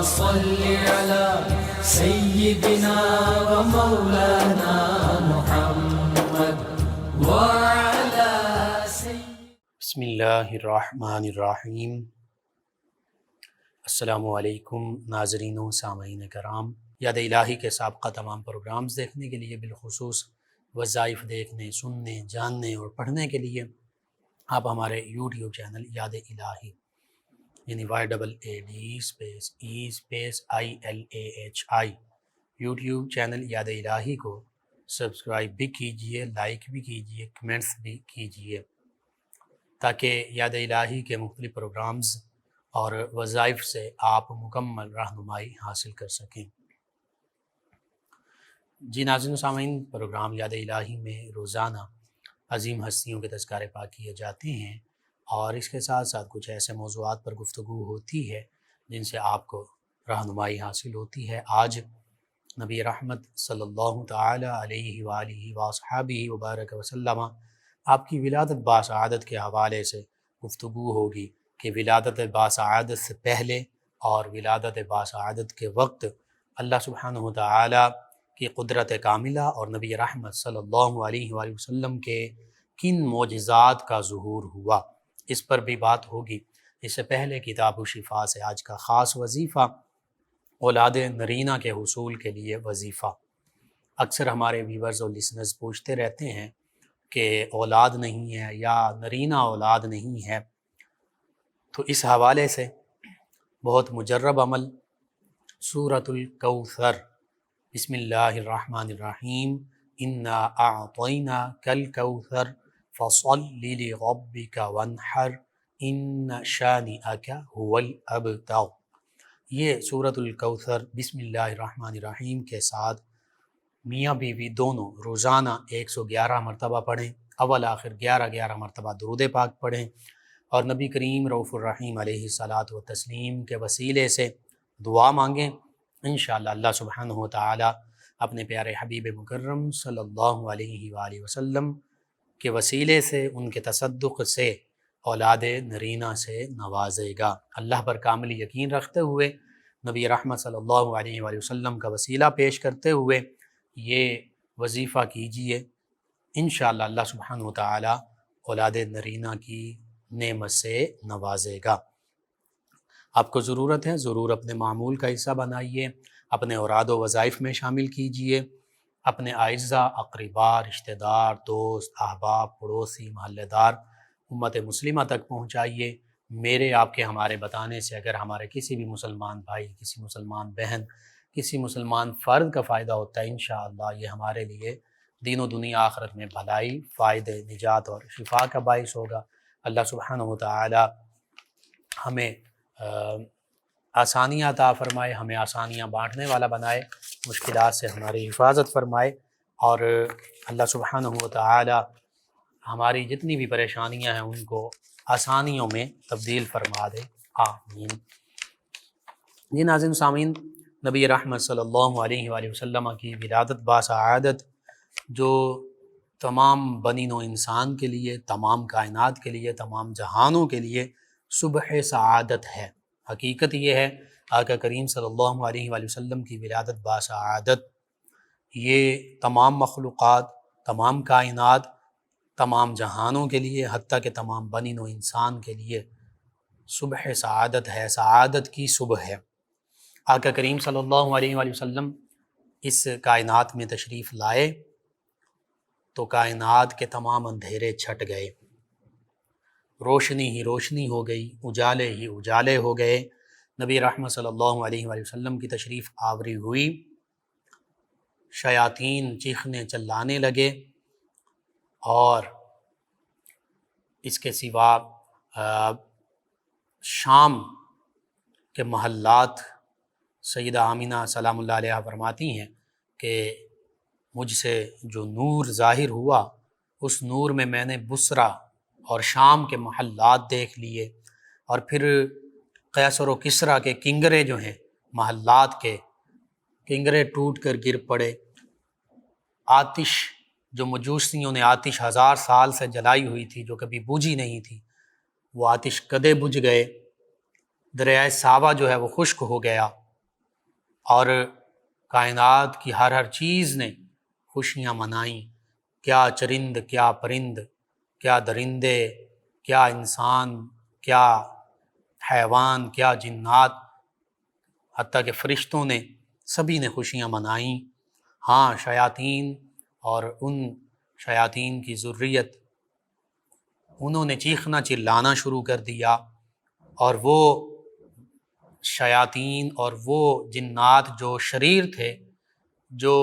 صل على سيدنا ومولانا محمد وعلى بسم اللہ الرحمن الرحیم۔ السلام علیکم ناظرین و سامعین کرام۔ یاد الہی کے سابقہ تمام پروگرامز دیکھنے کے لیے، بالخصوص وظائف دیکھنے، سننے، جاننے اور پڑھنے کے لیے آپ ہمارے یوٹیوب چینل یاد الہی یعنی YAADESPACE یوٹیوب چینل یاد الہی کو سبسکرائب بھی کیجئے، لائک بھی کیجئے، کمنٹس بھی کیجئے، تاکہ یاد الہی کے مختلف پروگرامز اور وظائف سے آپ مکمل رہنمائی حاصل کر سکیں۔ جی ناظرین و سامعین، پروگرام یاد الہی میں روزانہ عظیم ہستیوں کے تذکارے پاک کیے جاتے ہیں، اور اس کے ساتھ ساتھ کچھ ایسے موضوعات پر گفتگو ہوتی ہے جن سے آپ کو رہنمائی حاصل ہوتی ہے۔ آج نبی رحمت صلی اللہ تعالی علیہ وآلہ وصحبہ وبارک وسلم آپ کی ولادت باسعادت کے حوالے سے گفتگو ہوگی کہ ولادت باسعادت سے پہلے اور ولادت باسعادت کے وقت اللہ سبحانہ وتعالی کی قدرت کاملہ اور نبی رحمت صلی اللہ علیہ وآلہ وسلم کے کن معجزات کا ظہور ہوا، اس پر بھی بات ہوگی۔ اس سے پہلے کتاب الشفاء سے آج کا خاص وظیفہ اولاد نرینہ کے حصول کے لیے وظیفہ۔ اکثر ہمارے ویورز اور لسنرز پوچھتے رہتے ہیں کہ اولاد نہیں ہے یا نرینہ اولاد نہیں ہے، تو اس حوالے سے بہت مجرب عمل سورۃ الکوثر، بسم اللہ الرحمن الرحیم، انا اعطیناک الکوثر فصل لربک وانحر ان شانئک هو الابتر۔ یہ سورۃ الکوثر بسم اللہ الرحمن الرحیم کے ساتھ میاں بیوی دونوں روزانہ 111 مرتبہ پڑھیں، اول آخر 11 مرتبہ درود پاک پڑھیں، اور نبی کریم رؤوف الرحیم علیہ الصلاۃ والتسلیم کے وسیلے سے دعا مانگیں۔ انشاءاللہ اللہ سبحانہ وتعالی اپنے پیارے حبیب مکرم صلی اللہ علیہ وآلہ وسلم کے وسیلے سے، ان کے تصدق سے اولاد نرینہ سے نوازے گا۔ اللہ پر کامل یقین رکھتے ہوئے، نبی رحمت صلی اللہ علیہ وآلہ وسلم کا وسیلہ پیش کرتے ہوئے یہ وظیفہ کیجئے، انشاءاللہ اللہ سبحانہ وتعالی اولاد نرینہ کی نعمت سے نوازے گا۔ آپ کو ضرورت ہے، ضرور اپنے معمول کا حصہ بنائیے، اپنے اوراد و وظائف میں شامل کیجئے، اپنے اعزاء، اقرباء، رشتہ دار، دوست، احباب، پڑوسی، محلہ دار، امت مسلمہ تک پہنچائیے۔ میرے، آپ کے، ہمارے بتانے سے اگر ہمارے کسی بھی مسلمان بھائی، کسی مسلمان بہن، کسی مسلمان فرد کا فائدہ ہوتا ہے، انشاءاللہ یہ ہمارے لیے دین و دنیا آخرت میں بھلائی، فائدے، نجات اور شفا کا باعث ہوگا۔ اللہ سبحانہ وتعالی ہمیں آسانیاں عطا فرمائے، ہمیں آسانیاں بانٹنے والا بنائے، مشکلات سے ہماری حفاظت فرمائے، اور اللہ سبحانہ وتعالی ہماری جتنی بھی پریشانیاں ہیں ان کو آسانیوں میں تبدیل فرما دے، آمین۔ یہ ناظرین سامعین، نبی رحمت صلی اللہ علیہ وآلہ وسلم کی ولادت باسعادت جو تمام بنی نوع انسان کے لیے، تمام کائنات کے لیے، تمام جہانوں کے لیے صبح سعادت ہے۔ حقیقت یہ ہے، آقا کریم صلی اللہ علیہ وآلہ وسلم کی ولادت باسعادت یہ تمام مخلوقات، تمام کائنات، تمام جہانوں کے لیے، حتیٰ کہ تمام بنی نوع انسان کے لیے صبح سعادت ہے، سعادت کی صبح ہے۔ آقا کریم صلی اللہ علیہ وآلہ وسلم اس کائنات میں تشریف لائے تو کائنات کے تمام اندھیرے چھٹ گئے، روشنی ہی روشنی ہو گئی، اجالے ہی اجالے ہو گئے۔ نبی رحمت صلی اللہ علیہ وآلہ وسلم کی تشریف آوری ہوئی، شیاطین چیخنے چلانے لگے، اور اس کے سوا شام کے محلات، سیدہ آمینہ سلام اللہ علیہ فرماتی ہیں کہ مجھ سے جو نور ظاہر ہوا، اس نور میں میں نے بصرہ اور شام کے محلات دیکھ لیے، اور پھر قیصر و کسریٰ کے کنگرے جو ہیں، محلات کے کنگرے ٹوٹ کر گر پڑے، آتش جو مجوسیوں نے آتش 1000 سال سے جلائی ہوئی تھی، جو کبھی بجھی نہیں تھی، وہ آتش کدے بجھ گئے، دریائے ساوا جو ہے وہ خشک ہو گیا، اور کائنات کی ہر چیز نے خوشیاں منائیں، کیا چرند، کیا پرند، کیا درندے، کیا انسان، کیا حیوان، کیا جنات، حتیٰ کہ فرشتوں نے سبھی نے خوشیاں منائیں۔ ہاں، شیاطین اور ان شیاطین کی ذریت، انہوں نے چیخنا چلانا شروع کر دیا، اور وہ شیاطین اور وہ جنات جو شریر تھے، جو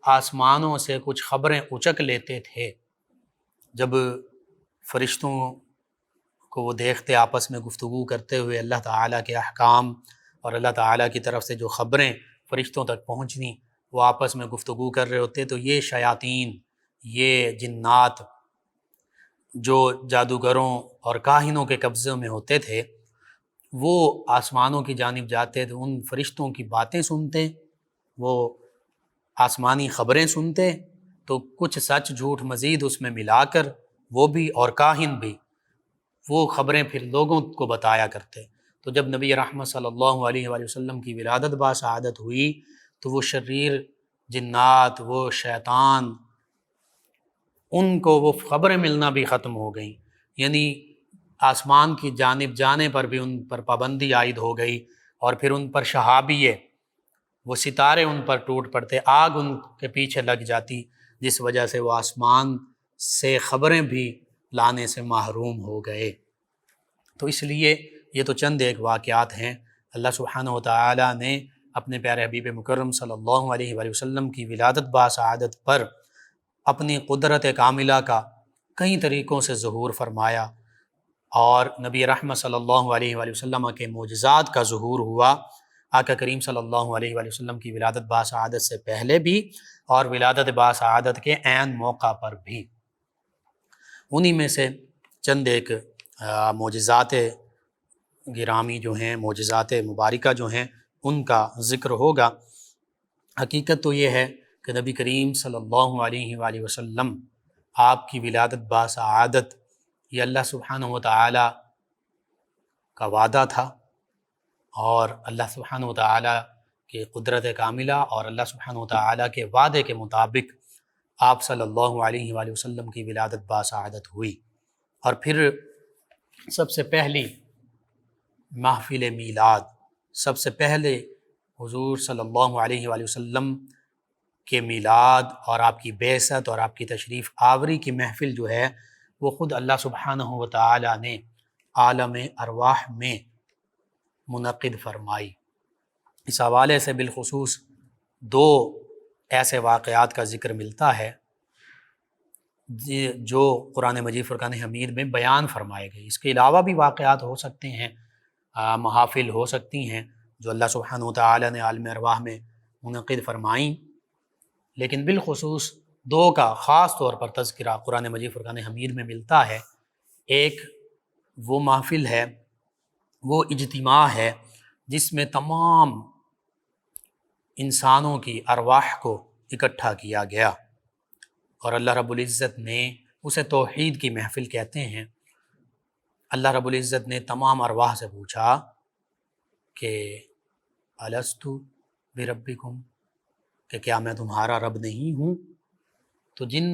آسمانوں سے کچھ خبریں اچک لیتے تھے، جب فرشتوں کو وہ دیکھتے آپس میں گفتگو کرتے ہوئے اللہ تعالیٰ کے احکام اور اللہ تعالیٰ کی طرف سے جو خبریں فرشتوں تک پہنچنی، وہ آپس میں گفتگو کر رہے ہوتے، تو یہ شیاطین، یہ جنات جو جادوگروں اور کاہنوں کے قبضے میں ہوتے تھے، وہ آسمانوں کی جانب جاتے تھے، ان فرشتوں کی باتیں سنتے، وہ آسمانی خبریں سنتے، تو کچھ سچ جھوٹ مزید اس میں ملا کر وہ بھی اور کاہن بھی وہ خبریں پھر لوگوں کو بتایا کرتے۔ تو جب نبی رحمت صلی اللہ علیہ وآلہ وسلم کی ولادت باسعادت ہوئی، تو وہ شریر جنات، وہ شیطان، ان کو وہ خبریں ملنا بھی ختم ہو گئیں، یعنی آسمان کی جانب جانے پر بھی ان پر پابندی عائد ہو گئی، اور پھر ان پر شہابیے، وہ ستارے ان پر ٹوٹ پڑتے، آگ ان کے پیچھے لگ جاتی، جس وجہ سے وہ آسمان سے خبریں بھی لانے سے محروم ہو گئے۔ تو اس لیے یہ تو چند ایک واقعات ہیں۔ اللہ سبحانہ وتعالیٰ نے اپنے پیارے حبیب مکرم صلی اللہ علیہ وآلہ وسلم کی ولادت باسعادت پر اپنی قدرت کاملہ کا کئی طریقوں سے ظہور فرمایا، اور نبی رحمت صلی اللہ علیہ وآلہ وسلم کے معجزات کا ظہور ہوا آقا کریم صلی اللہ علیہ وآلہ وسلم کی ولادت باسعادت سے پہلے بھی اور ولادت باسعادت کے عین موقع پر بھی۔ انہی میں سے چند ایک معجزات گرامی جو ہیں، معجزات مبارکہ جو ہیں، ان کا ذکر ہوگا۔ حقیقت تو یہ ہے کہ نبی کریم صلی اللہ علیہ وآلہ وسلم، آپ کی ولادت باسعادت یہ اللہ سبحانہ وتعالی کا وعدہ تھا، اور اللہ سبحانہ وتعالی کی قدرت کاملہ اور اللہ سبحانہ وتعالی کے وعدے کے مطابق آپ صلی اللہ علیہ وآلہ وسلم کی ولادت باسعادت ہوئی۔ اور پھر سب سے پہلی محفل میلاد، سب سے پہلے حضور صلی اللہ علیہ وآلہ وسلم کے میلاد اور آپ کی بعثت اور آپ کی تشریف آوری کی محفل جو ہے، وہ خود اللہ سبحانہ وتعالی نے عالم ارواح میں منعقد فرمائی۔ اس حوالے سے بالخصوص دو ایسے واقعات کا ذکر ملتا ہے جو قرآن مجید فرقان حمید میں بیان فرمائے گئے۔ اس کے علاوہ بھی واقعات ہو سکتے ہیں، محافل ہو سکتی ہیں جو اللہ سبحانہ وتعالی نے عالم ارواح میں منعقد فرمائیں، لیکن بالخصوص دو کا خاص طور پر تذکرہ قرآن مجید فرقان حمید میں ملتا ہے۔ ایک وہ محفل ہے، وہ اجتماع ہے جس میں تمام انسانوں کی ارواح کو اکٹھا کیا گیا، اور اللہ رب العزت نے اسے توحید کی محفل کہتے ہیں۔ اللہ رب العزت نے تمام ارواح سے پوچھا کہ الست بربکم، کہ کیا میں تمہارا رب نہیں ہوں؟ تو جن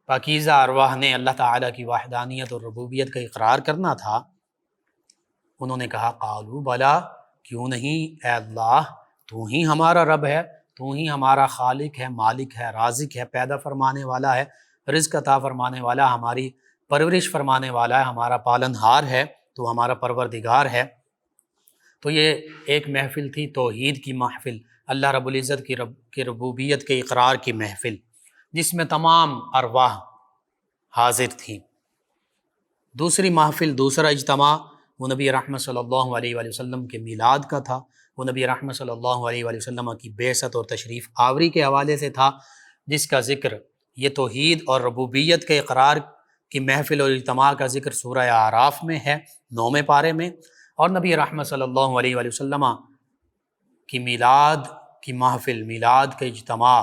پاکیزہ ارواح نے اللہ تعالیٰ کی وحدانیت اور ربوبیت کا اقرار کرنا تھا، انہوں نے کہا قالوا بلا، کیوں نہیں اے اللہ، تو ہی ہمارا رب ہے، تو ہی ہمارا خالق ہے، مالک ہے، رازق ہے، پیدا فرمانے والا ہے، رزق عطا فرمانے والا، ہماری پرورش فرمانے والا ہے، ہمارا پالن ہار ہے، تو ہمارا پروردگار ہے۔ تو یہ ایک محفل تھی توحید کی محفل، اللہ رب العزت کی ربوبیت کے اقرار کی محفل، جس میں تمام ارواح حاضر تھیں۔ دوسری محفل، دوسرا اجتماع، وہ نبی رحمت صلی اللہ علیہ وآلہ وسلم کے میلاد کا تھا، وہ نبی رحمت صلی اللہ علیہ وآلہ وسلم کی بعثت اور تشریف آوری کے حوالے سے تھا، جس کا ذکر، یہ توحید اور ربوبیت کے اقرار کی محفل اور اجتماع کا ذکر سورہ اعراف میں ہے، 9ویں پارے میں، اور نبی رحمت صلی اللہ علیہ وآلہ وسلم کی میلاد کی محفل، میلاد کے اجتماع،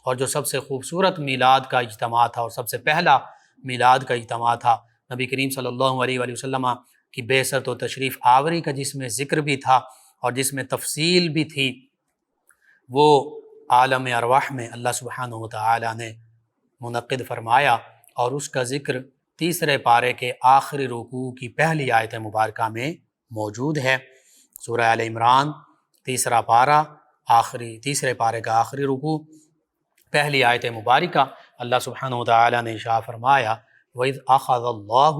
اور جو سب سے خوبصورت میلاد کا اجتماع تھا اور سب سے پہلا میلاد کا اجتماع تھا، نبی کریم صلی اللہ علیہ وآلہ وسلم کی بعثت و تشریف آوری کا، جس میں ذکر بھی تھا اور جس میں تفصیل بھی تھی وہ عالم ارواح میں اللہ سبحانہ و تعالی نے منعقد فرمایا، اور اس کا ذکر تیسرے پارے کے آخری رکوع کی پہلی آیت مبارکہ میں موجود ہے۔ سورہ آل عمران تیسرا پارہ، تیسرے پارے کا آخری رکوع، پہلی آیت مبارکہ، اللہ سبحانہ و تعالی نے ارشاد فرمایا وَإِذْ أَخَذَ اللَّهُ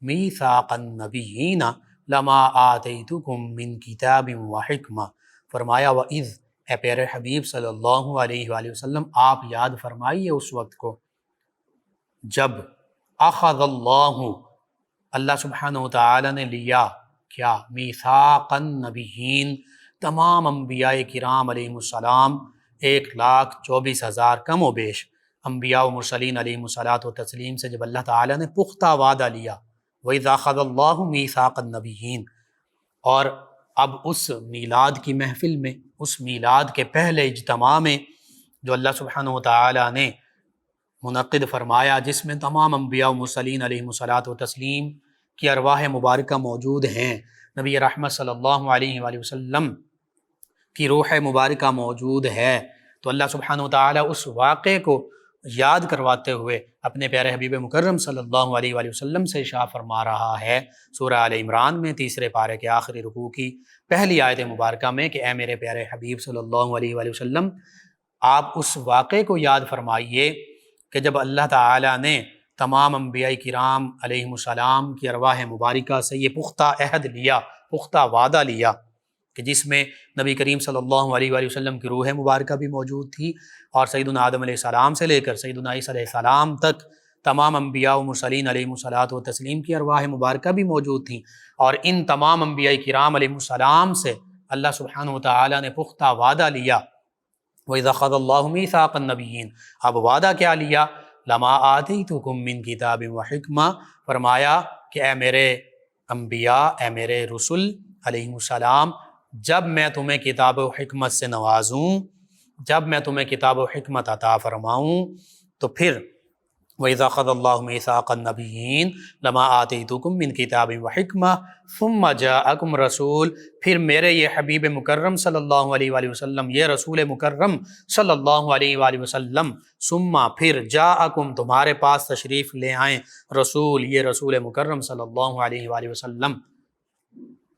مِيثَاقَ النَّبِيِّينَ لَمَا آتَيْتُكُم مِّن كِتَابٍ وَحِكْمَةٍ، فرمایا وَإِذْ، اے پیارے حبیب صلی اللہ علیہ وآلہ وسلم آپ یاد فرمائیے اس وقت کو جب اخذ اللہ سبحانہ و تعالی نے لیا کیا، میثاق النبیین، تمام انبیاء کرام علیہ السلام، 1,24,000 کم و بیش انبیاء و مرسلین علیہ الصلاۃ والتسلیم سے جب اللہ تعالی نے پختہ وعدہ لیا، وَإِذْ أَخَذَ اللَّهُ مِيثَاقَ النَّبِيِّينَ، اور اب اس میلاد کی محفل میں، اس میلاد کے پہلے اجتماع میں جو اللہ سبحانہ و تعالی نے منعقد فرمایا، جس میں تمام انبیاء و مرسلین علیہ الصلاۃ والتسلیم کی ارواح مبارکہ موجود ہیں، نبی رحمت صلی اللہ علیہ وآلہ وسلم کی روح مبارکہ موجود ہے، تو اللہ سبحانہ و تعالی اس واقعے کو یاد کرواتے ہوئے اپنے پیارے حبیب مکرم صلی اللہ علیہ وآلہ وسلم سے ارشاد فرما رہا ہے سورہ آل عمران میں تیسرے پارے کے آخری رکوع کی پہلی آیت مبارکہ میں کہ اے میرے پیارے حبیب صلی اللہ علیہ وآلہ وسلم آپ اس واقعے کو یاد فرمائیے کہ جب اللہ تعالی نے تمام انبیاء کرام علیہ السلام کی ارواح مبارکہ سے یہ پختہ عہد لیا، پختہ وعدہ لیا، کہ جس میں نبی کریم صلی اللہ علیہ وآلہ وسلم کی روح مبارکہ بھی موجود تھی، اور سیدنا آدم علیہ السلام سے لے کر سیدنا عیسیٰ علیہ السلام تک تمام انبیاء و مرسلین علیہ الصلاۃ والتسلیم کی ارواح مبارکہ بھی موجود تھیں، اور ان تمام انبیاء کرام علیہ السلام سے اللہ سبحانہ و تعالی نے پختہ وعدہ لیا، وَإِذْ أَخَذَ اللَّهُ مِيثَاقَ النَّبِيِّينَ، اب وعدہ کیا لیا، لَمَا آتَيْتُكُم مِّن كِتَابٍ وَحِكْمَةٍ، فرمایا کہ اے میرے انبیاء، اے میرے رسل علیہ السلام، جب میں تمہیں کتاب و حکمت سے نوازوں، جب میں تمہیں کتاب و حکمت عطا فرماؤں، تو پھر وَإِذْ أَخَذَ اللَّهُ مِيثَاقَ النَّبِيِّينَ لَمَا آتَيْتُكُم مِّن كِتَابٍ وَحِكْمَةٍ ثُمَّ جَاءَكُمْ رَسُولٌ، پھر میرے یہ حبیب مکرم صلی اللہ علیہ وآلہ وسلم، یہ رسول مکرم صلی اللہ علیہ وآلہ وسلم، ثم پھر جاءکم تمہارے پاس تشریف لے آئیں، رسول، یہ رسول مکرم صلی اللہ علیہ وآلہ وسلم،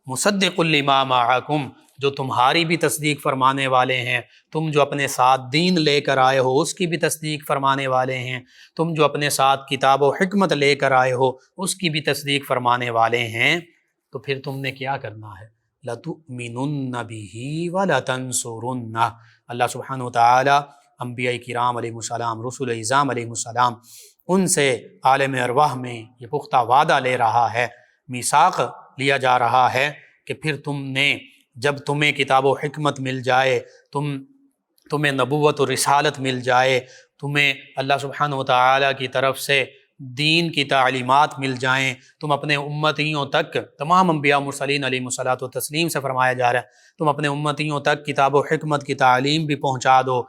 مصدق لما معکم، جو تمہاری بھی تصدیق فرمانے والے ہیں، تم جو اپنے ساتھ دین لے کر آئے ہو اس کی بھی تصدیق فرمانے والے ہیں، تم جو اپنے ساتھ کتاب و حکمت لے کر آئے ہو اس کی بھی تصدیق فرمانے والے ہیں، تو پھر تم نے کیا کرنا ہے، لَتُؤْمِنُنَّ بِهِ وَلَتَنْصُرُنَّهُ، اللہ سبحانہ وتعالی انبیاء کرام علیہ السلام، رسول اعظام علیہ السلام، ان سے عالم ارواح میں یہ پختہ وعدہ لے رہا ہے، میثاق لیا جا رہا ہے کہ پھر تم نے، جب تمہیں کتاب و حکمت مل جائے، تمہیں نبوت و رسالت مل جائے، تمہیں اللہ سبحانہ و تعالی کی طرف سے دین کی تعلیمات مل جائیں، تم اپنے امتیوں تک، تمام انبیاء مرسلین علیہ الصلاۃ والتسلیم سے فرمایا جا رہا ہے، تم اپنے امتیوں تک کتاب و حکمت کی تعلیم بھی پہنچا دو،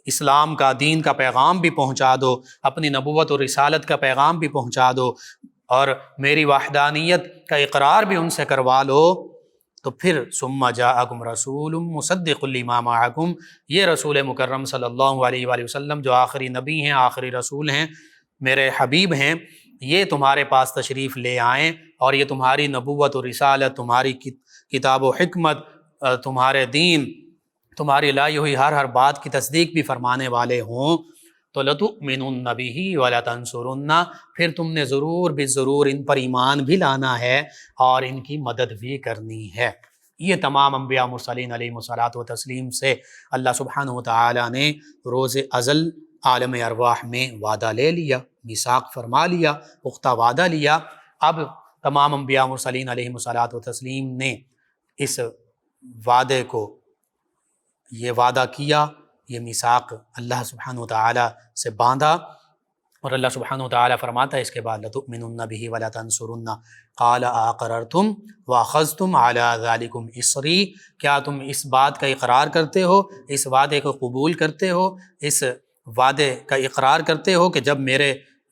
اسلام کا، دین کا پیغام بھی پہنچا دو، اپنی نبوت و رسالت کا پیغام بھی پہنچا دو، اور میری وحدانیت کا اقرار بھی ان سے کروا لو، تو پھر ثم جاءکم رسول مصدق لما معکم، یہ رسول مکرم صلی اللہ علیہ وآلہ وسلم جو آخری نبی ہیں، آخری رسول ہیں، میرے حبیب ہیں، یہ تمہارے پاس تشریف لے آئیں، اور یہ تمہاری نبوت و رسالت، تمہاری کتاب و حکمت، تمہارے دین، تمہاری لائی ہوئی ہر بات کی تصدیق بھی فرمانے والے ہوں، تو لَتُؤْمِنُنَّ بِهِ وَلَتَنْصُرُنَّهُ، پھر تم نے ضرور بھی ضرور ان پر ایمان بھی لانا ہے اور ان کی مدد بھی کرنی ہے۔ یہ تمام انبیاء مرسلین علیہ الصلاۃ والتسلیم سے اللہ سبحانہ وتعالی نے روز ازل عالم ارواح میں وعدہ لے لیا، میثاق فرما لیا، پختہ وعدہ لیا۔ اب تمام انبیاء مرسلین علیہ الصلاۃ والتسلیم نے اس وعدے کو، یہ وعدہ کیا، یہ میثاق اللہ سبحانہ وتعالی سے باندھا، اور اللہ سبحانہ وتعالی فرماتا ہے اس کے بعد لَتُؤْمِنُنَّ بِهِ وَلَتَنْصُرُنَّهُ قَالَ أَأَقْرَرْتُمْ وَأَخَذْتُمْ عَلَىٰ ذَلِكُمْ إِصْرِي، کیا تم اس بات کا اقرار کرتے ہو، اس وعدے کو قبول کرتے ہو، اس وعدے کا اقرار کرتے ہو کہ جب میرے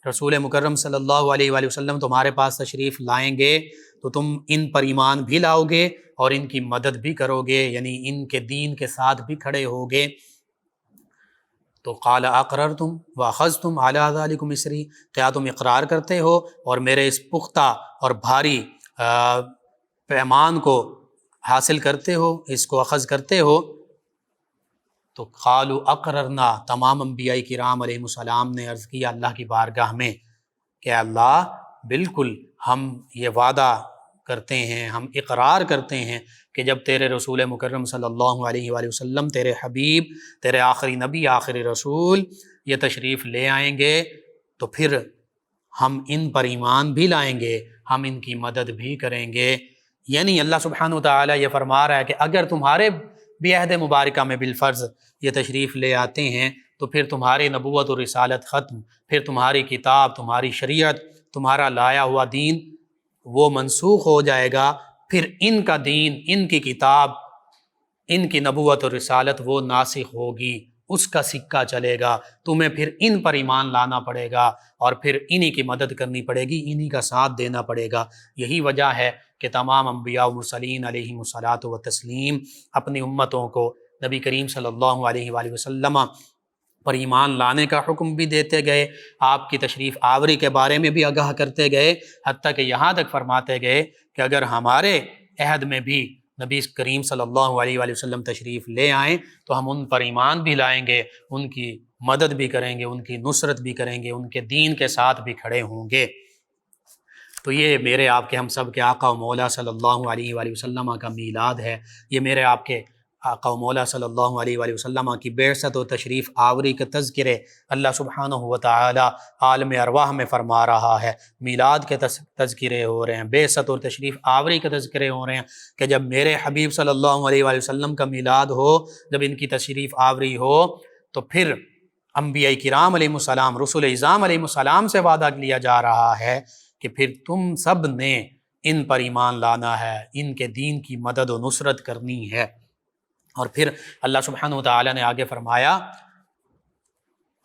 رسول مکرم صلی اللہ علیہ وآلہ وسلم تمہارے پاس تشریف لائیں گے تو تم ان پر ایمان بھی لاؤ گے اور ان کی مدد بھی کرو گے، یعنی ان کے دین کے ساتھ بھی کھڑے ہوگے۔ تو قال اقررتم واخذتم علی ذلکم اسری، کیا تم اقرار کرتے ہو اور میرے اس پختہ اور بھاری پیمان کو حاصل کرتے ہو، اس کو اخذ کرتے ہو؟ تو قالوا اقررنا، تمام انبیاء کرام علیہ السلام نے عرض کیا اللہ کی بارگاہ میں کہ اللہ بالکل ہم یہ وعدہ کرتے ہیں، ہم اقرار کرتے ہیں کہ جب تیرے رسول مکرم صلی اللہ علیہ وآلہ وسلم، تیرے حبیب، تیرے آخری نبی، آخری رسول یہ تشریف لے آئیں گے تو پھر ہم ان پر ایمان بھی لائیں گے، ہم ان کی مدد بھی کریں گے۔ یعنی اللہ سبحانہ وتعالی یہ فرما رہا ہے کہ اگر تمہارے بھی عہد مبارکہ میں بالفرض یہ تشریف لے آتے ہیں تو پھر تمہاری نبوت و رسالت ختم، پھر تمہاری کتاب، تمہاری شریعت، تمہارا لایا ہوا دین وہ منسوخ ہو جائے گا، پھر ان کا دین، ان کی کتاب، ان کی نبوت و رسالت وہ ناسخ ہوگی، اس کا سکہ چلے گا، تمہیں پھر ان پر ایمان لانا پڑے گا اور پھر انہی کی مدد کرنی پڑے گی، انہی کا ساتھ دینا پڑے گا۔ یہی وجہ ہے کہ تمام انبیاء و مرسلین علیہم الصلاۃ والتسلیم اپنی امتوں کو نبی کریم صلی اللہ علیہ وآلہ وسلم پر ایمان لانے کا حکم بھی دیتے گئے، آپ کی تشریف آوری کے بارے میں بھی آگاہ کرتے گئے، حتیٰ کہ یہاں تک فرماتے گئے کہ اگر ہمارے عہد میں بھی نبی کریم صلی اللہ علیہ وآلہ وسلم تشریف لے آئیں تو ہم ان پر ایمان بھی لائیں گے، ان کی مدد بھی کریں گے، ان کی نصرت بھی کریں گے، ان کے دین کے ساتھ بھی کھڑے ہوں گے۔ تو یہ میرے آپ کے ہم سب کے آقا و مولا صلی اللہ علیہ وآلہ وسلم کا میلاد ہے، یہ میرے آپ کے آقا و مولا صلی اللہ علیہ وآلہ وسلم کی بعثت و تشریف آوری کے تذکرے اللہ سبحانہ و تعالی عالم ارواح میں فرما رہا ہے۔ میلاد کے تذکرے ہو رہے ہیں، بعثت اور تشریف آوری کے تذکرے ہو رہے ہیں کہ جب میرے حبیب صلی اللہ علیہ وآلہ وسلم کا میلاد ہو، جب ان کی تشریف آوری ہو تو پھر انبیاء کرام علیہ السلام، رسول اعظام علیہ السلام سے وعدہ لیا جا رہا ہے کہ پھر تم سب نے ان پر ایمان لانا ہے، ان کے دین کی مدد و نصرت کرنی ہے۔ اور پھر اللہ سبحانہ وتعالی نے آگے فرمایا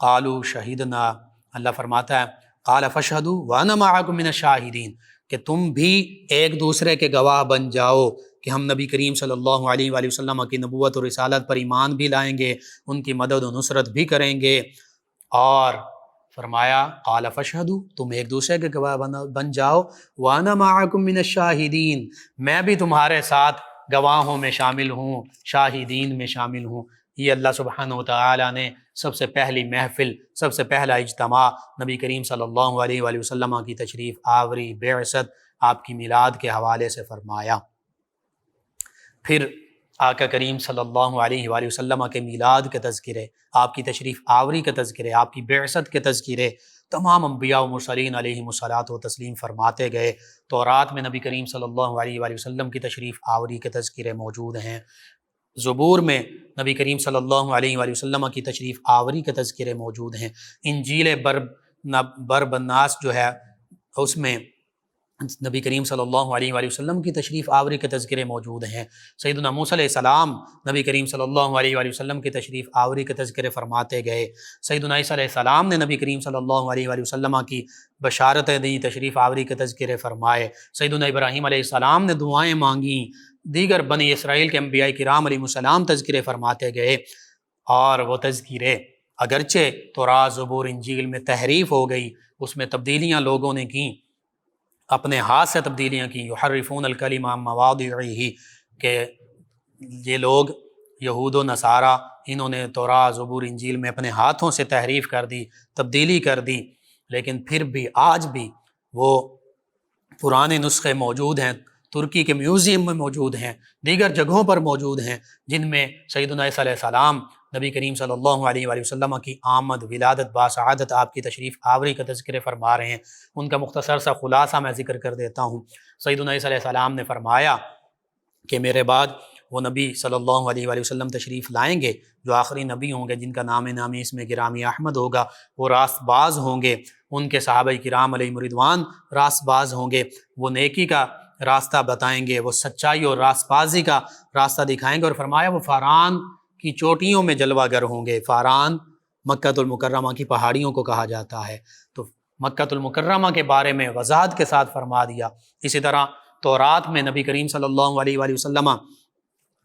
قالوا شہدنا، اللہ فرماتا ہے قال فاشهدوا وانا معكم من الشاہدین، کہ تم بھی ایک دوسرے کے گواہ بن جاؤ کہ ہم نبی کریم صلی اللہ علیہ وآلہ وسلم کی نبوت و رسالت پر ایمان بھی لائیں گے، ان کی مدد و نصرت بھی کریں گے۔ اور فرمایا قال فاشهدوا، تم ایک دوسرے کے گواہ بن جاؤ، وانا معكم من الشاہدین، میں بھی تمہارے ساتھ گواہوں میں شامل ہوں، شاہدین میں شامل ہوں۔ یہ اللہ سبحانہ وتعالی نے سب سے پہلی محفل، سب سے پہلا اجتماع نبی کریم صلی اللہ علیہ وآلہ وسلم کی تشریف آوری، بعثت، آپ کی میلاد کے حوالے سے فرمایا۔ پھر آقا کریم صلی اللہ علیہ وآلہ وسلم کے میلاد کے تذکرے، آپ کی تشریف آوری کے تذکرے، آپ کی بعثت کے تذکرے تمام انبیاء و مرسلین علیہم الصلاۃ والتسلیم فرماتے گئے۔ تورات میں نبی کریم صلی اللہ علیہ وآلہ وسلم کی تشریف آوری کے تذکرے موجود ہیں، زبور میں نبی کریم صلی اللہ علیہ وآلہ وسلم کی تشریف آوری کے تذکرے موجود ہیں، انجیل بربناس جو ہے اس میں نبی کریم صلی اللہ علیہ وآلہ وسلم کی تشریف آوری کے تذکرے موجود ہیں، سیدنا موسیٰ علیہ السلام نبی کریم صلی اللہ علیہ وآلہ وسلم کی تشریف آوری کے تذکرے فرماتے گئے، سیدنا عیسیٰ علیہ السلام نے نبی کریم صلی اللہ علیہ وآلہ وسلم کی بشارتیں دی، تشریف آوری کے تذکرے فرمائے، سیدنا ابراہیم علیہ السلام نے دعائیں مانگیں، دیگر بنی اسرائیل کے انبیاء کرام علیہ السلام تذکرے فرماتے گئے۔ اور وہ تذکرے اگرچہ تورات، زبور، انجیل میں تحریف ہو گئی، اس میں تبدیلیاں لوگوں نے کیں، اپنے ہاتھ سے تبدیلیاں کی، یحرفون الکلم عن مواضعہ، کہ یہ لوگ یہود و نصارہ انہوں نے تورات، زبور، انجیل میں اپنے ہاتھوں سے تحریف کر دی، تبدیلی کر دی، لیکن پھر بھی آج بھی وہ پرانے نسخے موجود ہیں، ترکی کے میوزیم میں موجود ہیں، دیگر جگہوں پر موجود ہیں، جن میں سیدنا عیسیٰ علیہ السلام، نبی کریم صلی اللہ علیہ وآلہ وسلم کی آمد، ولادت، باسعادت، آپ کی تشریف آوری کا تذکرے فرما رہے ہیں۔ ان کا مختصر سا خلاصہ میں ذکر کر دیتا ہوں۔ سیدنا عیسیٰ علیہ السلام نے فرمایا کہ میرے بعد وہ نبی صلی اللہ علیہ وآلہ وسلم تشریف لائیں گے جو آخری نبی ہوں گے، جن کا نام نامی اس میں گرامی احمد ہوگا، وہ راست باز ہوں گے، ان کے صحابہ کرام علیہ رضوان راست باز ہوں گے، وہ نیکی کا راستہ بتائیں گے، وہ سچائی اور راست بازی کا راستہ دکھائیں گے۔ اور فرمایا وہ فاران کی چوٹیوں میں جلوہ گر ہوں گے، فاران مکہ المکرمہ کی پہاڑیوں کو کہا جاتا ہے، تو مکۃ المکرمہ کے بارے میں وضاحت کے ساتھ فرما دیا۔ اسی طرح تورات میں نبی کریم صلی اللہ علیہ وآلہ وسلم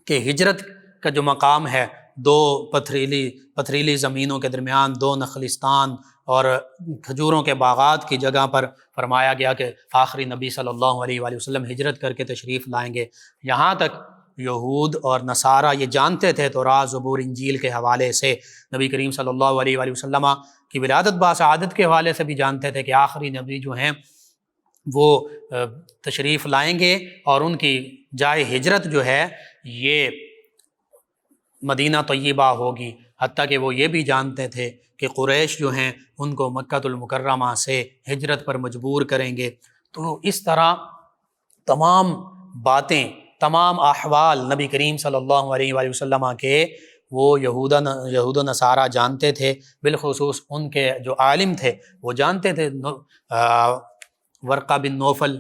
کہ ہجرت کا جو مقام ہے، دو پتھریلی زمینوں کے درمیان دو نخلستان اور کھجوروں کے باغات کی جگہ پر فرمایا گیا کہ آخری نبی صلی اللہ علیہ وآلہ وسلم ہجرت کر کے تشریف لائیں گے۔ یہاں تک یہود اور نصارہ یہ جانتے تھے تورات، زبور، انجیل کے حوالے سے، نبی کریم صلی اللہ علیہ وآلہ وسلم کی ولادت باسعادت کے حوالے سے بھی جانتے تھے کہ آخری نبی جو ہیں وہ تشریف لائیں گے اور ان کی جائے ہجرت جو ہے یہ مدینہ طیبہ ہوگی۔ حتیٰ کہ وہ یہ بھی جانتے تھے کہ قریش جو ہیں ان کو مکۃ المکرمہ سے ہجرت پر مجبور کریں گے۔ تو اس طرح تمام باتیں، تمام احوال نبی کریم صلی اللہ علیہ وآلہ وسلم کے وہ یہود و نصارہ جانتے تھے، بالخصوص ان کے جو عالم تھے وہ جانتے تھے۔ ورقہ بن نوفل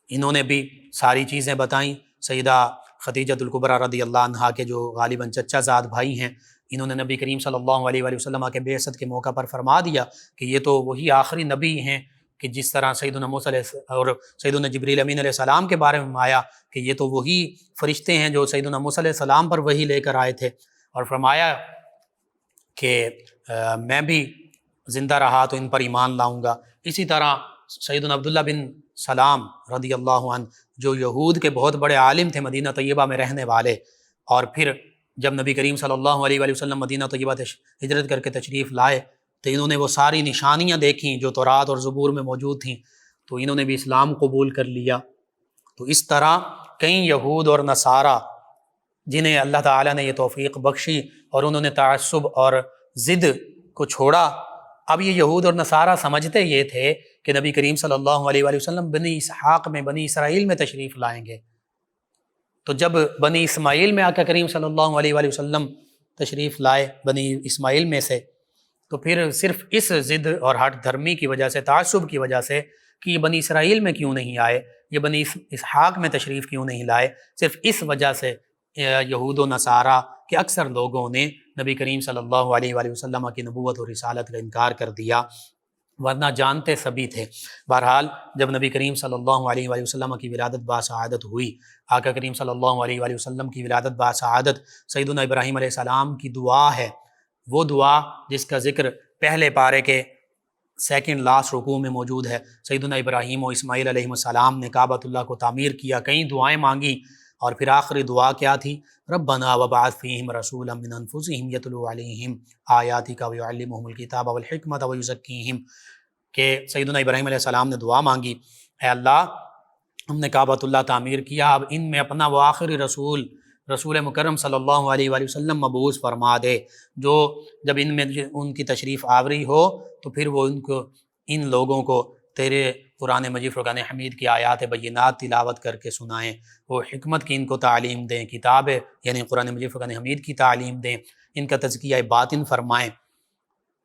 انہوں نے بھی ساری چیزیں بتائیں۔ سیدہ خدیجۃ الکبریٰ رضی اللہ عنہا کے جو غالباً چچا زاد بھائی ہیں، انہوں نے نبی کریم صلی اللہ علیہ وآلہ وسلم کے بعثت کے موقع پر فرما دیا کہ یہ تو وہی آخری نبی ہیں کہ جس طرح سیدنا موسیٰ اور سیدنا جبریل امین علیہ السلام کے بارے میں آیا کہ یہ تو وہی فرشتے ہیں جو سیدنا موسیٰ علیہ السلام پر وہی لے کر آئے تھے، اور فرمایا کہ میں بھی زندہ رہا تو ان پر ایمان لاؤں گا۔ اسی طرح سیدنا عبداللہ بن سلام رضی اللہ عنہ جو یہود کے بہت بڑے عالم تھے، مدینہ طیبہ میں رہنے والے، اور پھر جب نبی کریم صلی اللہ علیہ وآلہ وسلم مدینہ طیبہ ہجرت کر کے تشریف لائے تو انہوں نے وہ ساری نشانیاں دیکھیں جو تورات اور زبور میں موجود تھیں، تو انہوں نے بھی اسلام قبول کر لیا۔ تو اس طرح کئی یہود اور نصارہ جنہیں اللہ تعالیٰ نے یہ توفیق بخشی اور انہوں نے تعصب اور ضد کو چھوڑا، اب یہ یہود اور نصارہ سمجھتے یہ تھے کہ نبی کریم صلی اللہ علیہ وآلہ وسلم بنی اسحاق میں، بنی اسرائیل میں تشریف لائیں گے۔ تو جب بنی اسماعیل میں آقا کریم صلی اللہ علیہ وآلہ وسلم تشریف لائے بنی اسماعیل میں سے، تو پھر صرف اس ضد اور ہٹ دھرمی کی وجہ سے، تعصب کی وجہ سے کہ یہ بنی اسرائیل میں کیوں نہیں آئے، یہ بنی اسحاق میں تشریف کیوں نہیں لائے، صرف اس وجہ سے یہود و نصارہ کے اکثر لوگوں نے نبی کریم صلی اللہ علیہ وآلہ وسلم کی نبوت اور رسالت کا انکار کر دیا، ورنہ جانتے سبھی تھے۔ بہرحال جب نبی کریم صلی اللہ علیہ وآلہ وسلم کی ولادت باسعادت ہوئی، آقا کریم صلی اللہ علیہ وآلہ وسلم کی ولادت باسعادت سیدنا ابراہیم علیہ السلام کی دعا ہے، وہ دعا جس کا ذکر پہلے پارے کے سیکنڈ لاسٹ رکوع میں موجود ہے۔ سیدنا ابراہیم و اسماعیل علیہ السلام نے کعبۃ اللہ کو تعمیر کیا، کئی دعائیں مانگی، اور پھر آخری دعا کیا تھی؟ ربنا وبعث فیہم رسولا من انفسہم یتلو علیہم آیاتک ویعلمہم الکتاب والحکمۃ ویزکیہم، کہ سیدنا ابراہیم علیہ السلام نے دعا مانگی، اے اللہ ہم نے کعبۃ اللہ تعمیر کیا، اب ان میں اپنا وہ آخری رسول مکرم صلی اللہ علیہ وآلہ وسلم مبعوث فرما دے، جو جب ان میں ان کی تشریف آوری ہو تو پھر وہ ان لوگوں کو تیرے قرآن مجید فرقان حمید کی آیات بینات تلاوت کر کے سنائیں، وہ حکمت کی ان کو تعلیم دیں، کتاب یعنی قرآن مجید فرقان حمید کی تعلیم دیں، ان کا تزکیہ باطن فرمائیں۔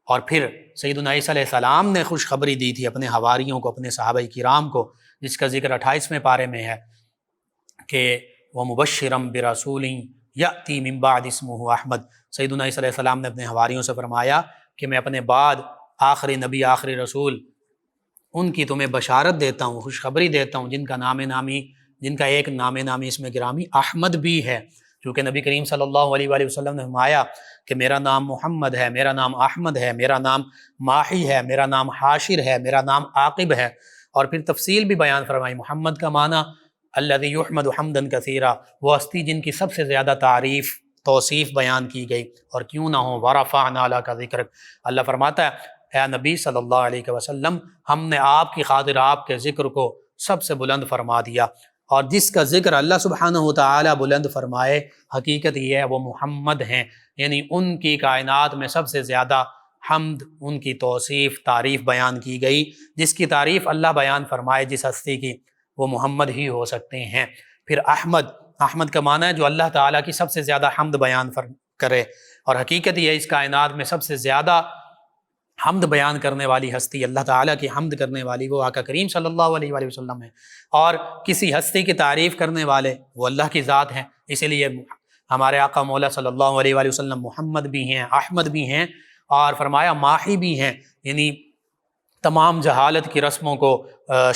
اور پھر سیدنا عیسیٰ علیہ السلام نے خوشخبری دی تھی اپنے حواریوں کو، اپنے صحابہ کرام کو، جس کا ذکر 28ویں پارے میں ہے کہ وَمُبَشِّرًا بِرَسُولٍ يَأْتِي مِن بَعْدِ اسْمُهُ احمد۔ سیدنا عیسیٰ علیہ السلام نے اپنے حواریوں سے فرمایا کہ میں اپنے بعد آخری نبی، آخری رسول، ان کی تمہیں بشارت دیتا ہوں، خوشخبری دیتا ہوں، جن کا ایک نام نامی اس میں گرامی احمد بھی ہے، چونکہ نبی کریم صلی اللہ علیہ وآلہ وسلم نے فرمایا کہ میرا نام محمد ہے، میرا نام احمد ہے، میرا نام ماحی ہے، میرا نام حاشر ہے، میرا نام عاقب ہے، اور پھر تفصیل بھی بیان فرمائی۔ محمد کا معنی الذی یحمد حمدا کثیرا، وہ ہستی جن کی سب سے زیادہ تعریف، توصیف بیان کی گئی، اور کیوں نہ ہو ورفعنا لک ذکرک، اللہ فرماتا ہے اے نبی صلی اللہ علیہ وسلم ہم نے آپ کی خاطر آپ کے ذکر کو سب سے بلند فرما دیا، اور جس کا ذکر اللہ سبحانہ وتعالی بلند فرمائے حقیقت یہ ہے وہ محمد ہیں، یعنی ان کی کائنات میں سب سے زیادہ حمد، ان کی توصیف، تعریف بیان کی گئی، جس کی تعریف اللہ بیان فرمائے جس ہستی کی، وہ محمد ہی ہو سکتے ہیں۔ پھر احمد کا معنی ہے جو اللہ تعالیٰ کی سب سے زیادہ حمد بیان کرے، اور حقیقت یہ اس کائنات میں سب سے زیادہ حمد بیان کرنے والی ہستی، اللہ تعالیٰ کی حمد کرنے والی وہ آقا کریم صلی اللہ علیہ وآلہ وسلم ہے، اور کسی ہستی کی تعریف کرنے والے وہ اللہ کی ذات ہیں۔ اسی لیے ہمارے آقا مولا صلی اللہ علیہ وآلہ وسلم محمد بھی ہیں، احمد بھی ہیں، اور فرمایا ماحی بھی ہیں، یعنی تمام جہالت کی رسموں کو،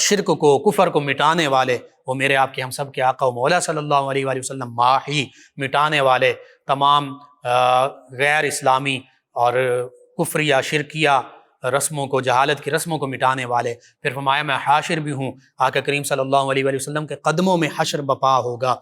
شرک کو، کفر کو مٹانے والے، وہ میرے آپ کے ہم سب کے آقا و مولا صلی اللہ علیہ وآلہ وسلم، ماحی مٹانے والے تمام غیر اسلامی اور کفریہ شرکیہ رسموں کو، جہالت کی رسموں کو مٹانے والے۔ پھر فرمایا میں حاشر بھی ہوں، آقا کریم صلی اللہ علیہ وآلہ وسلم کے قدموں میں حشر بپا ہوگا۔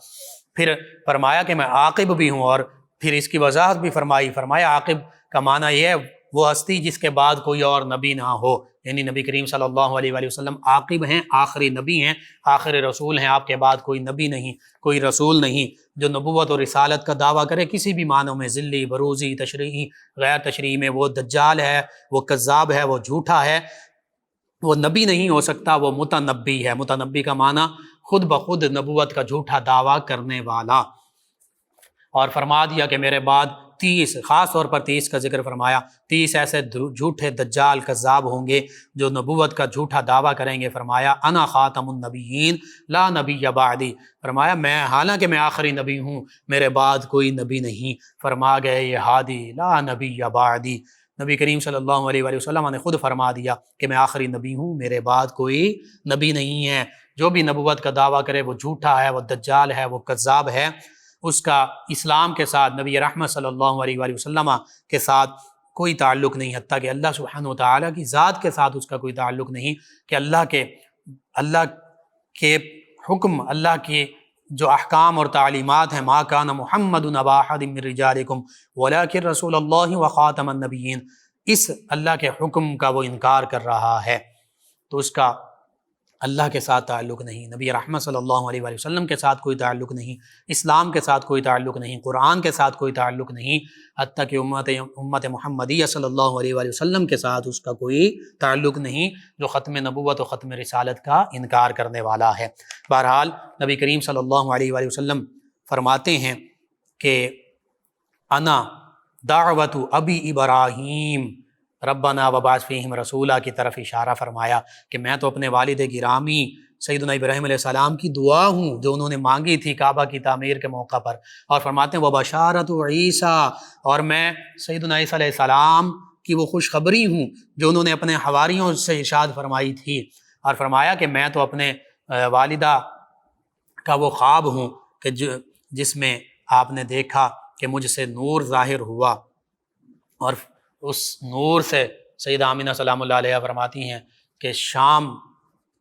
پھر فرمایا کہ میں عاقب بھی ہوں، اور پھر اس کی وضاحت بھی فرمایا عاقب کا معنی یہ ہے وہ ہستی جس کے بعد کوئی اور نبی نہ ہو، یعنی نبی کریم صلی اللہ علیہ وآلہ وسلم عاقب ہیں، آخری نبی ہیں، آخری رسول ہیں، آپ کے بعد کوئی نبی نہیں، کوئی رسول نہیں۔ جو نبوت اور رسالت کا دعویٰ کرے کسی بھی معنوں میں، ذلی، بروزی، تشریعی، غیر تشریعی میں، وہ دجال ہے، وہ کذاب ہے، وہ جھوٹا ہے، وہ نبی نہیں ہو سکتا، وہ متنبی ہے۔ متنبی کا معنی خود بخود نبوت کا جھوٹا دعویٰ کرنے والا۔ اور فرما دیا کہ میرے بعد 30، خاص طور پر 30 کا ذکر فرمایا، 30 ایسے جھوٹے دجال کذاب ہوں گے جو نبوت کا جھوٹا دعویٰ کریں گے۔ فرمایا انا خاتم النبیین لا نبی بعدی، فرمایا میں حالانکہ میں آخری نبی ہوں، میرے بعد کوئی نبی نہیں۔ فرما گئے یہ ہادی لا نبی بعدی، نبی کریم صلی اللہ علیہ وآلہ وسلم نے خود فرما دیا کہ میں آخری نبی ہوں، میرے بعد کوئی نبی نہیں ہے۔ جو بھی نبوت کا دعویٰ کرے وہ جھوٹا ہے، وہ دجال ہے، وہ کذاب ہے، اس کا اسلام کے ساتھ، نبی رحمت صلی اللہ علیہ وآلہ وسلم کے ساتھ کوئی تعلق نہیں، حتیٰ کہ اللہ سبحانہ وتعالیٰ کی ذات کے ساتھ اس کا کوئی تعلق نہیں، کہ اللہ کے حکم، اللہ کے جو احکام اور تعلیمات ہیں، ما کان محمد ابا احد من رجالکم ولکن رسول اللہ وخاتم النبیین، اس اللہ کے حکم کا وہ انکار کر رہا ہے، تو اس کا اللہ کے ساتھ تعلق نہیں، نبی رحمت صلی اللہ علیہ وآلہ وسلم کے ساتھ کوئی تعلق نہیں، اسلام کے ساتھ کوئی تعلق نہیں، قرآن کے ساتھ کوئی تعلق نہیں، حتیٰ کہ امت محمدیہ صلی اللہ علیہ وآلہ وسلم کے ساتھ اس کا کوئی تعلق نہیں، جو ختم نبوت و ختم رسالت کا انکار کرنے والا ہے۔ بہرحال نبی کریم صلی اللہ علیہ وآلہ وسلم فرماتے ہیں کہ انا دعوت ابی ابراہیم ربنا وبعث فیہم رسولا کی طرف اشارہ فرمایا کہ میں تو اپنے والد گرامی سیدنا ابراہیم علیہ السلام کی دعا ہوں جو انہوں نے مانگی تھی کعبہ کی تعمیر کے موقع پر، اور فرماتے ہیں وبشارت عیسیٰ، اور میں سیدنا عیسیٰ علیہ السلام کی وہ خوشخبری ہوں جو انہوں نے اپنے حواریوں سے ارشاد فرمائی تھی، اور فرمایا کہ میں تو اپنے والدہ کا وہ خواب ہوں کہ جس میں آپ نے دیکھا کہ مجھ سے نور ظاہر ہوا، اور اس نور سے سیدہ آمینہ سلام اللہ علیہ فرماتی ہیں کہ شام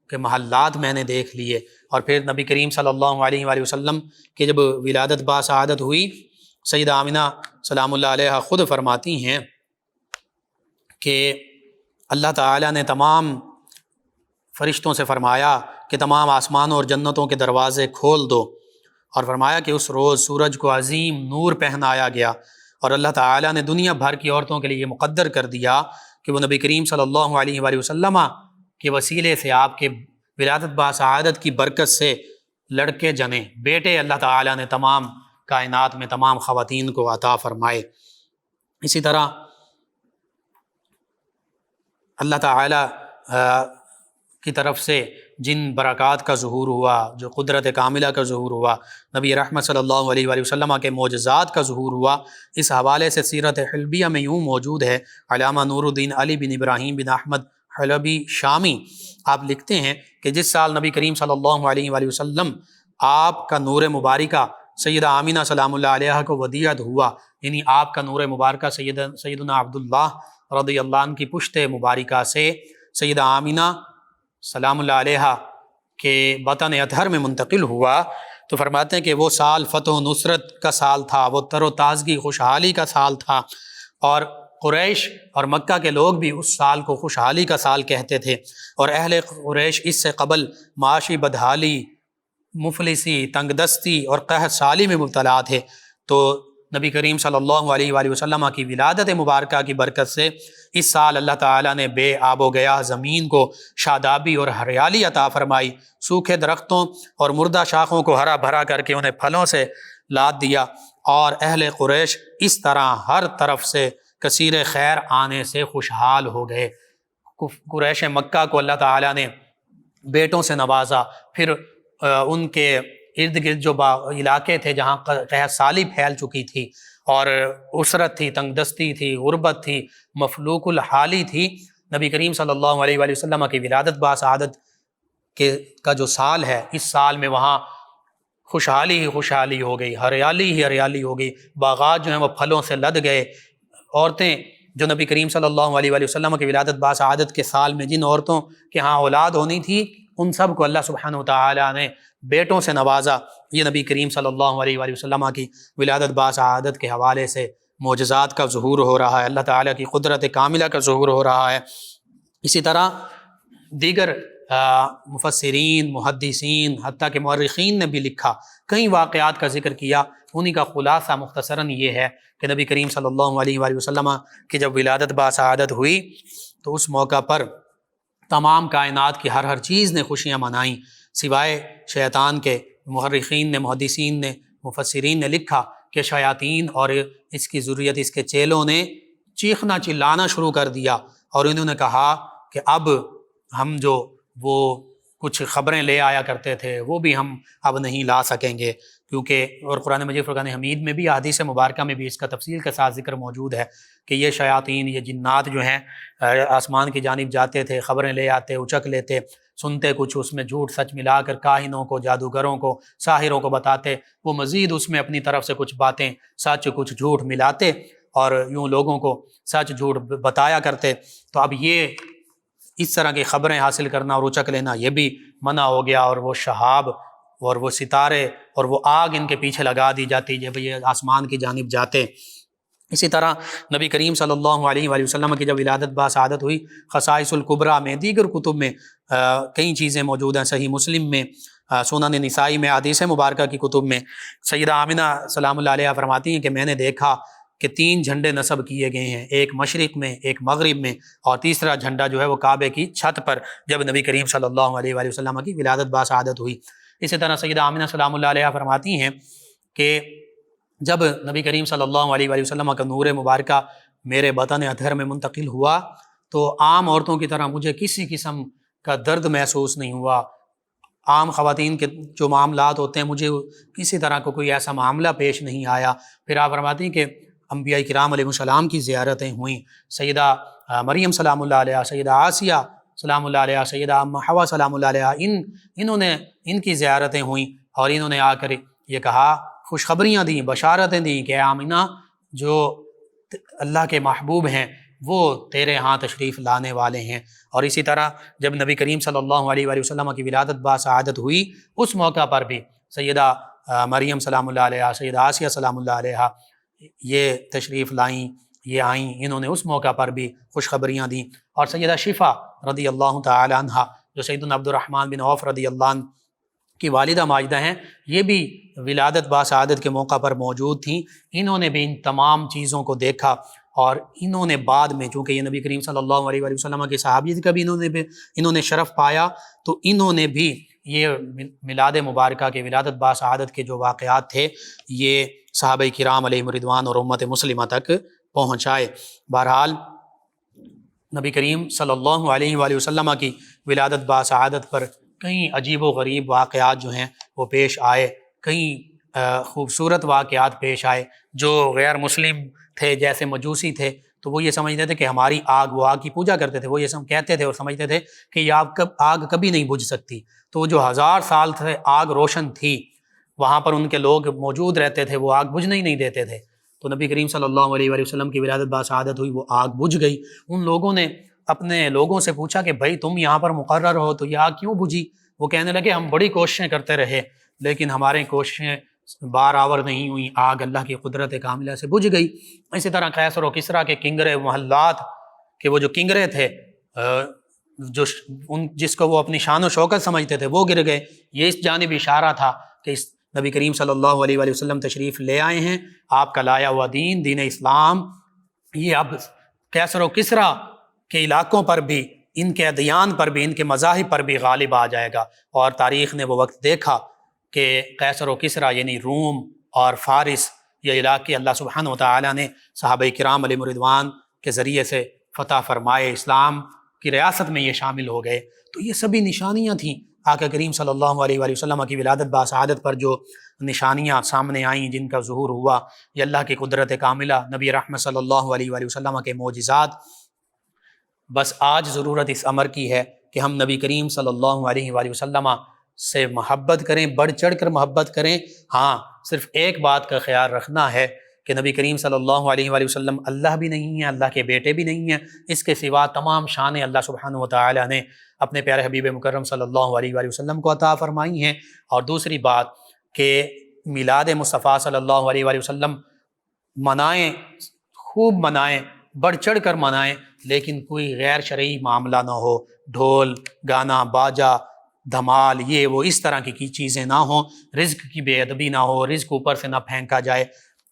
کے محلات میں نے دیکھ لیے۔ اور پھر نبی کریم صلی اللہ علیہ وآلہ وسلم کی جب ولادت باسعادت ہوئی، سیدہ آمینہ سلام اللہ علیہ خود فرماتی ہیں کہ اللہ تعالیٰ نے تمام فرشتوں سے فرمایا کہ تمام آسمانوں اور جنتوں کے دروازے کھول دو، اور فرمایا کہ اس روز سورج کو عظیم نور پہنایا گیا، اور اللہ تعالیٰ نے دنیا بھر کی عورتوں کے لیے یہ مقدر کر دیا کہ وہ نبی کریم صلی اللہ علیہ وآلہ وسلم کے وسیلے سے، آپ کے ولادت باسعادت کی برکت سے لڑکے جنے، بیٹے اللہ تعالیٰ نے تمام کائنات میں تمام خواتین کو عطا فرمائے۔ اسی طرح اللہ تعالیٰ کی طرف سے جن برکات کا ظہور ہوا، جو قدرت کاملہ کا ظہور ہوا، نبی رحمت صلی اللہ علیہ وآلہ وسلم کے معجزات کا ظہور ہوا، اس حوالے سے سیرت حلبیہ میں یوں موجود ہے، علامہ نور الدین علی بن ابراہیم بن احمد حلبی شامی آپ لکھتے ہیں کہ جس سال نبی کریم صلی اللہ علیہ وآلہ وسلم آپ کا نور مبارکہ سیدہ آمینہ سلام اللہ علیہ کو ودیعت ہوا، یعنی آپ کا نور مبارکہ سیدنا عبداللہ رضی اللہ عنہ کی پشت مبارکہ سے سیدہ آمینہ سلام اللہ علیہ کے بطن اطہر میں منتقل ہوا، تو فرماتے ہیں کہ وہ سال فتح و نصرت کا سال تھا، وہ تر و تازگی خوشحالی کا سال تھا، اور قریش اور مکہ کے لوگ بھی اس سال کو خوشحالی کا سال کہتے تھے، اور اہل قریش اس سے قبل معاشی بدحالی، مفلسی، تنگ دستی اور قحط سالی میں مبتلا تھے، تو نبی کریم صلی اللہ علیہ وآلہ وسلم کی ولادت مبارکہ کی برکت سے اس سال اللہ تعالیٰ نے بے آب و گیا زمین کو شادابی اور ہریالی عطا فرمائی، سوکھے درختوں اور مردہ شاخوں کو ہرا بھرا کر کے انہیں پھلوں سے لاد دیا، اور اہل قریش اس طرح ہر طرف سے کثیر خیر آنے سے خوشحال ہو گئے۔ قریش مکہ کو اللہ تعالیٰ نے بیٹوں سے نوازا، پھر ان کے ارد گرد جو علاقے تھے جہاں قحط سالی پھیل چکی تھی اور اسرت تھی، تنگ دستی تھی، غربت تھی، مفلوق الحالی تھی، نبی کریم صلی اللہ علیہ وآلہ وسلم کی ولادت باسعادت کا جو سال ہے، اس سال میں وہاں خوشحالی ہی خوشحالی ہو گئی، ہریالی ہی ہریالی ہو گئی، باغات جو ہیں وہ پھلوں سے لد گئے۔ عورتیں جو نبی کریم صلی اللہ علیہ وآلہ وسلم کی ولادت باسعادت کے سال میں جن عورتوں کے ہاں اولاد ہونی تھی، ان سب کو اللہ سبحانہ وتعالی نے بیٹوں سے نوازا۔ یہ نبی کریم صلی اللہ علیہ وآلہ وسلم کی ولادت باسعادت کے حوالے سے معجزات کا ظہور ہو رہا ہے، اللہ تعالیٰ کی قدرت کاملہ کا ظہور ہو رہا ہے۔ اسی طرح دیگر مفسرین، محدثین، حتیٰ کہ مورخین نے بھی لکھا، کئی واقعات کا ذکر کیا۔ انہی کا خلاصہ مختصراً یہ ہے کہ نبی کریم صلی اللہ علیہ وآلہ وسلم کی جب ولادت باسعادت ہوئی تو اس موقع پر تمام کائنات کی ہر چیز نے خوشیاں منائیں سوائے شیطان کے۔ مورخین نے، محدثین نے، مفسرین نے لکھا کہ شیاطین اور اس کی ذریت، اس کے چیلوں نے چیخنا چلانا شروع کر دیا، اور انہوں نے کہا کہ اب ہم جو وہ کچھ خبریں لے آیا کرتے تھے وہ بھی ہم اب نہیں لا سکیں گے، کیونکہ اور قرآن مجید فرقان حمید میں بھی، احادیث مبارکہ میں بھی اس کا تفصیل کے ساتھ ذکر موجود ہے کہ یہ شیاطین، یہ جنات جو ہیں آسمان کی جانب جاتے تھے، خبریں لے آتے، اچک لیتے، سنتے کچھ، اس میں جھوٹ سچ ملا کر کاہنوں کو، جادوگروں کو، ساحروں کو بتاتے، وہ مزید اس میں اپنی طرف سے کچھ باتیں سچ کچھ جھوٹ ملاتے اور یوں لوگوں کو سچ جھوٹ بتایا کرتے۔ تو اب یہ اس طرح کی خبریں حاصل کرنا اور اچک لینا یہ بھی منع ہو گیا، اور وہ شہاب اور وہ ستارے اور وہ آگ ان کے پیچھے لگا دی جاتی جب یہ آسمان کی جانب جاتے۔ اسی طرح نبی کریم صلی اللہ علیہ وآلہ وسلم کی جب ولادت باسعادت ہوئی، خصائص الکبریٰ میں، دیگر کتب میں کئی چیزیں موجود ہیں، صحیح مسلم میں، سنن نسائی میں، احادیث مبارکہ کی کتب میں، سیدہ آمنہ سلام اللہ علیہا فرماتی ہیں کہ میں نے دیکھا کہ 3 جھنڈے نصب کیے گئے ہیں، ایک مشرق میں، ایک مغرب میں، اور تیسرا جھنڈا جو ہے وہ کعبے کی چھت پر، جب نبی کریم صلی اللہ علیہ وآلہ وسلم کی ولادت باسعادت ہوئی۔ اسی طرح سیدہ آمنہ سلام اللہ علیہا فرماتی ہیں کہ جب نبی کریم صلی اللہ علیہ وآلہ وسلم کا نور مبارکہ میرے بطن اطہر میں منتقل ہوا تو عام عورتوں کی طرح مجھے کسی قسم کا درد محسوس نہیں ہوا۔ عام خواتین کے جو معاملات ہوتے ہیں، مجھے کسی طرح کا کوئی ایسا معاملہ پیش نہیں آیا۔ پھر آپ فرماتی ہیں کہ انبیاء کرام علیہ السلام کی زیارتیں ہوئیں، سیدہ مریم سلام اللہ علیہا، سیدہ آسیہ سلام اللہ علیہا، سیدہ ام حوا سلام اللہ علیہا، انہوں نے ان کی زیارتیں ہوئیں، اور انہوں نے آ کر یہ کہا، خوشخبریاں دیں، بشارتیں دیں کہ آمنہ جو اللہ کے محبوب ہیں وہ تیرے ہاں تشریف لانے والے ہیں۔ اور اسی طرح جب نبی کریم صلی اللہ علیہ وآلہ وسلم کی ولادت باسعادت ہوئی، اس موقع پر بھی سیدہ مریم سلام اللہ علیہا، سیدہ آسیہ سلام اللہ علیہا یہ تشریف لائیں، یہ آئیں، انہوں نے اس موقع پر بھی خوشخبریاں دیں۔ اور سیدہ شفا رضی اللہ تعالی عنہ جو سیدنا عبد الرحمن بن عوف رضی اللہ عنہ کی والدہ ماجدہ ہیں، یہ بھی ولادت باسعادت کے موقع پر موجود تھیں۔ انہوں نے بھی ان تمام چیزوں کو دیکھا، اور انہوں نے بعد میں، چونکہ یہ نبی کریم صلی اللہ علیہ وآلہ وسلم کے صحابیت کا بھی انہوں نے شرف پایا، تو انہوں نے بھی یہ میلاد مبارکہ کے، ولادت باسعادت کے جو واقعات تھے، یہ صحابہ کرام علیہم رضوان اور امت مسلمہ تک پہنچائے۔ بہرحال نبی کریم صلی اللہ علیہ وآلہ وسلم کی ولادت باسعادت پر کئی عجیب و غریب واقعات جو ہیں وہ پیش آئے، کئی خوبصورت واقعات پیش آئے۔ جو غیر مسلم تھے، جیسے مجوسی تھے، تو وہ یہ سمجھتے تھے کہ ہماری آگ، وہ آگ کی پوجا کرتے تھے، وہ یہ کہتے تھے اور سمجھتے تھے کہ یہ آگ کبھی نہیں بجھ سکتی۔ تو وہ جو 1000 سال سے آگ روشن تھی، وہاں پر ان کے لوگ موجود رہتے تھے، وہ آگ بجھنے ہی نہیں دیتے تھے۔ تو نبی کریم صلی اللہ علیہ وآلہ وسلم کی ولادت باسعادت ہوئی، وہ آگ بجھ گئی۔ ان لوگوں نے اپنے لوگوں سے پوچھا کہ بھائی تم یہاں پر مقرر ہو تو یہ آگ کیوں بجھی؟ وہ کہنے لگے ہم بڑی کوششیں کرتے رہے لیکن ہماری کوششیں بارآور نہیں ہوئیں، آگ اللہ کی قدرت کاملہ سے بجھ گئی۔ اسی طرح قیصر و کسریٰ کے کنگرے محلات کے وہ جو کنگرے تھے، جس کو وہ اپنی شان و شوکت سمجھتے تھے، وہ گر گئے۔ یہ اس جانب اشارہ تھا کہ اس نبی کریم صلی اللہ علیہ وآلہ وسلم تشریف لے آئے ہیں، آپ کا لایا ہوا دین، دین اسلام، یہ اب قیصر و کسریٰ کے علاقوں پر بھی، ان کے ادیان پر بھی، ان کے مذاہب پر بھی غالب آ جائے گا۔ اور تاریخ نے وہ وقت دیکھا کہ قیصر و کسریٰ یعنی روم اور فارس، یہ علاقے اللہ سبحانہ وتعالی نے صحابہ کرام علیہم رضوان کے ذریعے سے فتح فرمائے، اسلام کی ریاست میں یہ شامل ہو گئے۔ تو یہ سبھی نشانیاں تھیں آقا کریم صلی اللہ علیہ وآلہ وسلم کی ولادت باسعادت پر جو نشانیاں سامنے آئیں، جن کا ظہور ہوا، یہ اللہ کی قدرت کاملہ، نبی رحمت صلی اللہ علیہ وآلہ وسلم کے معجزات۔ بس آج ضرورت اس امر کی ہے کہ ہم نبی کریم صلی اللہ علیہ وآلہ وسلم سے محبت کریں، بڑھ چڑھ کر محبت کریں۔ ہاں، صرف ایک بات کا خیال رکھنا ہے کہ نبی کریم صلی اللہ علیہ وآلہ وسلم اللہ بھی نہیں ہیں، اللہ کے بیٹے بھی نہیں ہیں، اس کے سوا تمام شانیں اللہ سبحانہ وتعالی نے اپنے پیارے حبیب مکرم صلی اللہ علیہ وآلہ وسلم کو عطا فرمائی ہیں۔ اور دوسری بات کہ میلاد مصطفیٰ صلی اللہ علیہ وآلہ وسلم منائیں، خوب منائیں، بڑھ چڑھ کر منائیں، لیکن کوئی غیر شرعی معاملہ نہ ہو، ڈھول گانا باجا دھمال یہ وہ اس طرح کی چیزیں نہ ہوں، رزق کی بے ادبی نہ ہو، رزق اوپر سے نہ پھینکا جائے۔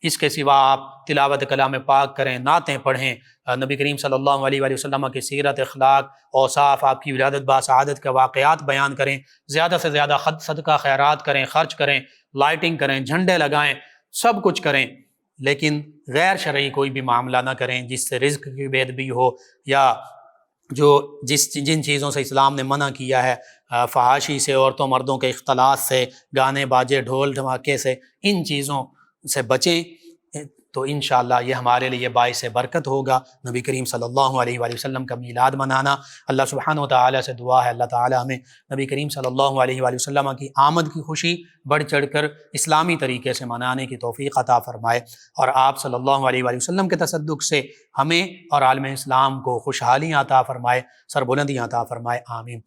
اس کے سوا آپ تلاوت کلام پاک کریں، نعتیں پڑھیں، نبی کریم صلی اللہ علیہ وآلہ وسلم کی سیرت، اخلاق، اوصاف، آپ کی ولادت باسعادت کے واقعات بیان کریں، زیادہ سے زیادہ صدقہ خیرات کریں، خرچ کریں، لائٹنگ کریں، جھنڈے لگائیں، سب کچھ کریں، لیکن غیر شرعی کوئی بھی معاملہ نہ کریں جس سے رزق کی بے ادبی ہو، یا جن چیزوں سے اسلام نے منع کیا ہے، فحاشی سے، عورتوں مردوں کے اختلاط سے، گانے باجے ڈھول دھماکے سے، ان چیزوں سے بچیں، تو انشاءاللہ یہ ہمارے لیے باعث برکت ہوگا۔ نبی کریم صلی اللہ علیہ وآلہ وسلم کا میلاد منانا، اللہ سبحانہ وتعالی سے دعا ہے اللہ تعالی ہمیں نبی کریم صلی اللہ علیہ وآلہ وسلم کی آمد کی خوشی بڑھ چڑھ کر اسلامی طریقے سے منانے کی توفیق عطا فرمائے، اور آپ صلی اللہ علیہ وآلہ وسلم کے تصدق سے ہمیں اور عالم اسلام کو خوشحالیاں عطا فرمائے، سربلندیاں عطا فرمائے، آمین۔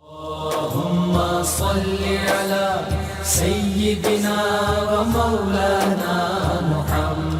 اللہم صلی علی سیدنا و مولانا محمد